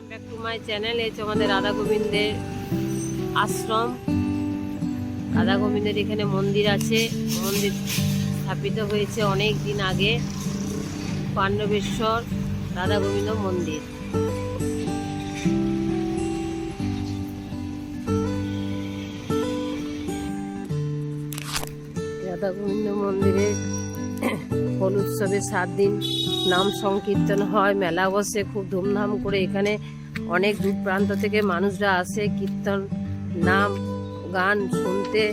Back to my channel. এই হচ্ছে আমাদের রাধা গোবিন্দের আশ্রম। রাধা গোবিন্দের এখানে মন্দির আছে। মন্দির স্থাপিত হয়েছে অনেক দিন আগে। পাণ্ডবেশ্বর রাধা গোবিন্দ মন্দির। রাধা গোবিন্দ মন্দিরে হোল উৎসবে 7 দিন নাম সংকীর্তন হয়, মেলা বসে খুব ধুমধাম করে। এখানে অনেক দূর প্রান্ত থেকে মানুষরা আসে কীর্তন, নাম, গান শুনতে।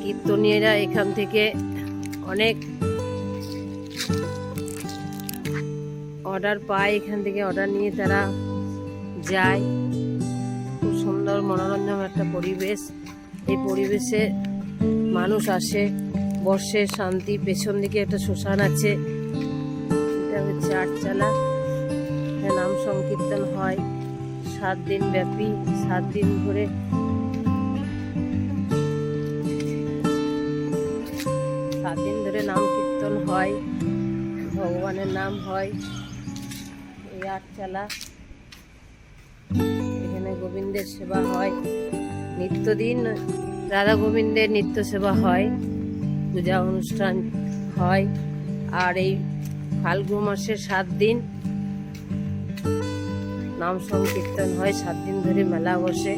কীর্তনীয়রা এখান থেকে অনেক অর্ডার পায়, এখান থেকে অর্ডার নিয়ে তারা যায়। খুব সুন্দর মনোরঞ্জন একটা পরিবেশ। এই পরিবেশে মানুষ আসে বর্ষে শান্তি। পেছন দিকে একটা শ্মশান আছে, এটা হচ্ছে আটচালা। নাম সংকীর্তন হয় 7 দিন ব্যাপী। 7 দিন ধরে নাম কীর্তন হয়, ভগবানের নাম হয়। এই আটচালা, এখানে গোবিন্দের সেবা হয় নিত্যদিন। রাধা গোবিন্দের নিত্য সেবা হয়, পূজা অনুষ্ঠান হয়। আর এই ফাল্গুন মাসে 7 দিন নাম সংকীর্তন হয়। 7 দিন ধরে মেলা বসে।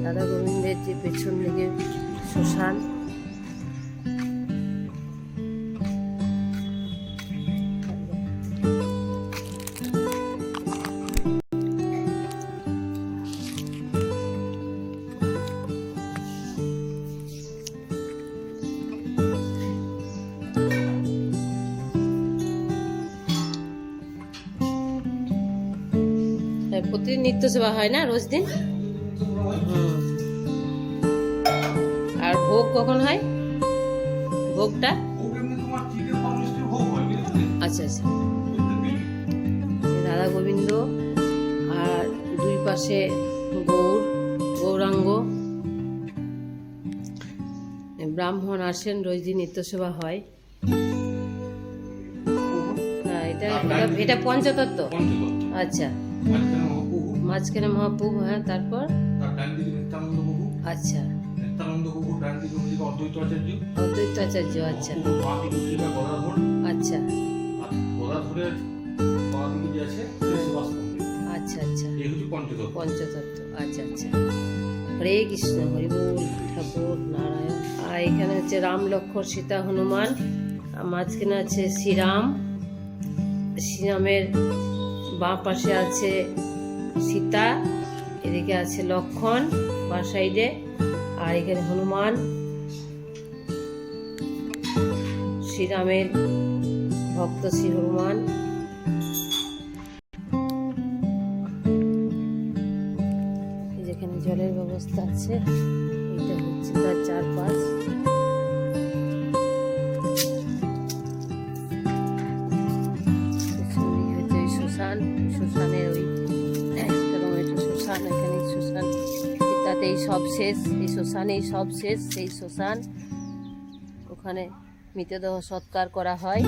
রাধা গোবিন্দের যে পেছন দিকে শ্মশান, প্রতিদিন নিত্য সেবা হয় না, রোজ দিন। আর ভোগ কখন হয়? ভোগটা আচ্ছা আচ্ছা। রাধা গোবিন্দ আর দুই পাশে গৌরাঙ্গ ব্রাহ্মণ আসেন, রোজ দিন নিত্য সেবা হয়। হ্যাঁ, এটা পঞ্চতত্ত্ব। আচ্ছা, মাঝখানে মহাপ্রভু। হ্যাঁ, তারপর আচ্ছা অদ্বৈত আচার্য। আচ্ছা আচ্ছা আচ্ছা আচ্ছা, পঞ্চতত্ত্ব। আচ্ছা আচ্ছা। হরে কৃষ্ণ, হরি বল, ঠাকুর নারায়ণ। আর এখানে হচ্ছে রাম, লক্ষ্মণ, সীতা, হনুমান। মাঝখানে আছে শ্রীরাম। শ্রীরামের বাঁ পাশে আছে সীতা, এদিকে আছে লক্ষ্মণ বাঁ সাইডে, আর এখানে হনুমান। শ্রীরামের ভক্ত শ্রী হনুমান। যেখানে জলের ব্যবস্থা আছে, এটা হচ্ছে তার চারপাশ। শ্মশানের ওই শ্মশান, এখানে শ্মশান, তাতেই সব শেষ। এই শ্মশানেই সব শেষ। সেই শ্মশান, ওখানে মৃতদেহ সৎকার করা হয়।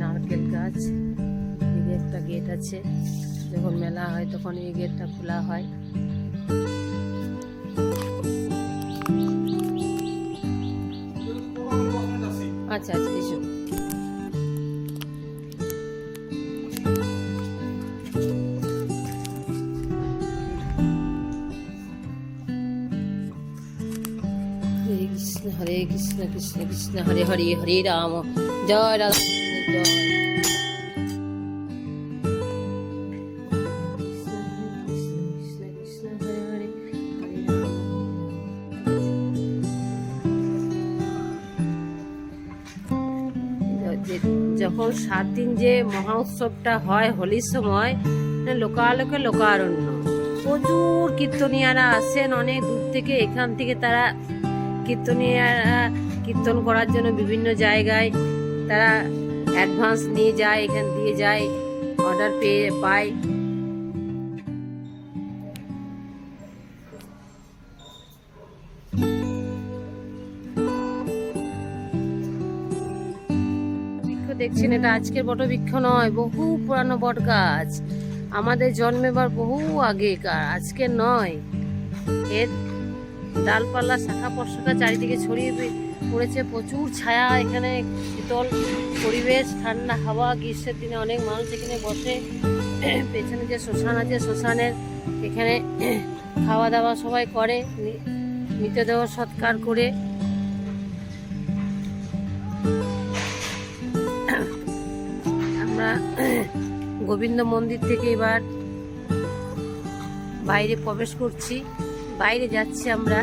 নারকেল গাছ, এদিকে একটা গেট আছে। যখন মেলা হয় তখন এই গেটটা খোলা হয়। আচ্ছা আচ্ছা, এসো। হরে কৃষ্ণ, কৃষ্ণ কৃষ্ণ হরে হরে, হরে রাম, জয় রাধা জয়। যখন 7 দিন যে মহা উৎসবটা হয় হোলির সময়, লোকালোকে লোকারণ্য, প্রচুর কীর্তনীয়ারা আসেন অনেক দূর থেকে। এখান থেকে তারা কীর্তনীয়ারা কীর্তন করার জন্য বিভিন্ন জায়গায় তারা অ্যাডভান্স নিয়ে যায়, এখান দিয়ে যায়, অর্ডার পায়। দেখছেন এটা আজকের বটবৃক্ষ নয়, বহু পুরানো বট গাছ, আমাদের জন্মেবার বহু আগেকার, আজকে নয়। এর ডালপালা শাখা প্রশাখা চারিদিকে ছড়িয়ে পড়েছে, প্রচুর ছায়া, এখানে শীতল পরিবেশ, ঠান্ডা হাওয়া। গ্রীষ্মের দিনে অনেক মানুষ এখানে বসে। পেছনে যে শ্মশান আছে, শ্মশানের এখানে খাওয়া দাওয়া সবাই করে, মৃতদেহ সৎকার করে। আমরা গোবিন্দ মন্দির থেকে এবার বাইরে প্রবেশ করছি, বাইরে যাচ্ছি আমরা।